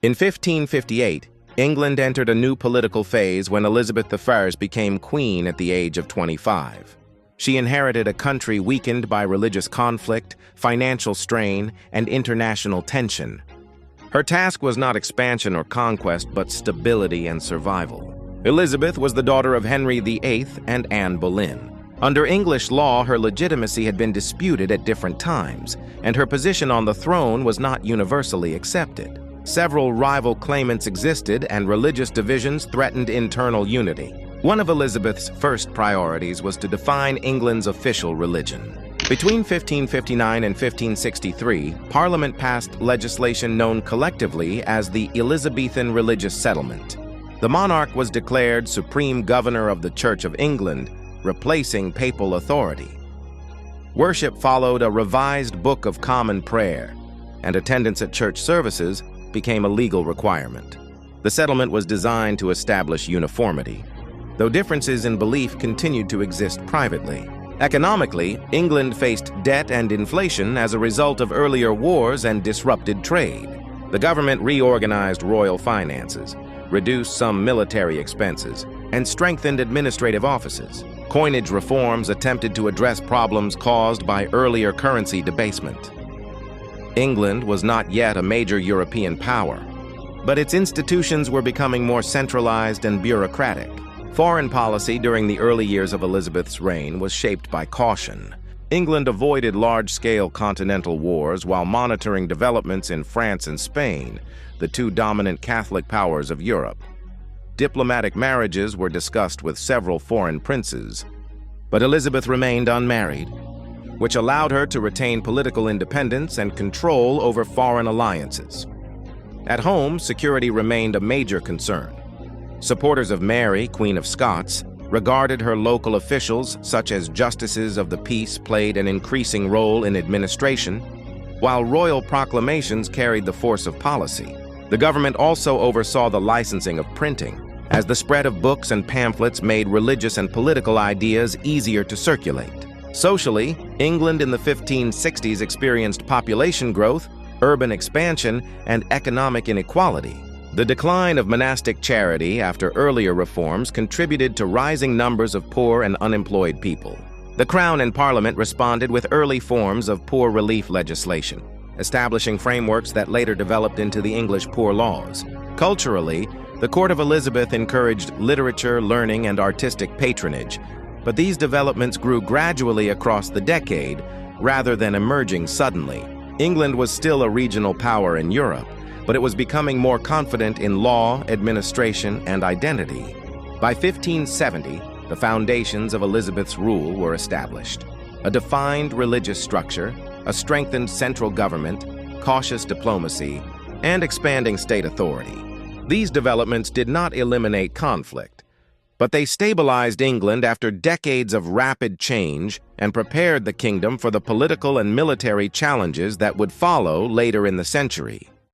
In 1558, England entered a new political phase when Elizabeth I became queen at the age of 25. She inherited a country weakened by religious conflict, financial strain, and international tension. Her task was not expansion or conquest, but stability and survival. Elizabeth was the daughter of Henry VIII and Anne Boleyn. Under English law, her legitimacy had been disputed at different times, and her position on the throne was not universally accepted. Several rival claimants existed, and religious divisions threatened internal unity. One of Elizabeth's first priorities was to define England's official religion. Between 1559 and 1563, Parliament passed legislation known collectively as the Elizabethan Religious Settlement. The monarch was declared supreme governor of the Church of England, replacing papal authority. Worship followed a revised Book of Common Prayer, and attendance at church services became a legal requirement. The settlement was designed to establish uniformity, though differences in belief continued to exist privately. Economically, England faced debt and inflation as a result of earlier wars and disrupted trade. The government reorganized royal finances, reduced some military expenses, and strengthened administrative offices. Coinage reforms attempted to address problems caused by earlier currency debasement. England was not yet a major European power, but its institutions were becoming more centralized and bureaucratic. Foreign policy during the early years of Elizabeth's reign was shaped by caution. England avoided large-scale continental wars while monitoring developments in France and Spain, the two dominant Catholic powers of Europe. Diplomatic marriages were discussed with several foreign princes, but Elizabeth remained unmarried, which allowed her to retain political independence and control over foreign alliances. At home, security remained a major concern. Supporters of Mary, Queen of Scots, regarded her local officials, such as justices of the peace, played an increasing role in administration, while royal proclamations carried the force of policy. The government also oversaw the licensing of printing, as the spread of books and pamphlets made religious and political ideas easier to circulate. Socially, England in the 1560s experienced population growth, urban expansion, and economic inequality. The decline of monastic charity after earlier reforms contributed to rising numbers of poor and unemployed people. The Crown and Parliament responded with early forms of poor relief legislation, establishing frameworks that later developed into the English Poor Laws. Culturally, the court of Elizabeth encouraged literature, learning, and artistic patronage, but these developments grew gradually across the decade rather than emerging suddenly. England was still a regional power in Europe, but it was becoming more confident in law, administration, and identity. By 1570, the foundations of Elizabeth's rule were established. A defined religious structure, a strengthened central government, cautious diplomacy, and expanding state authority. These developments did not eliminate conflict, but they stabilized England after decades of rapid change and prepared the kingdom for the political and military challenges that would follow later in the century.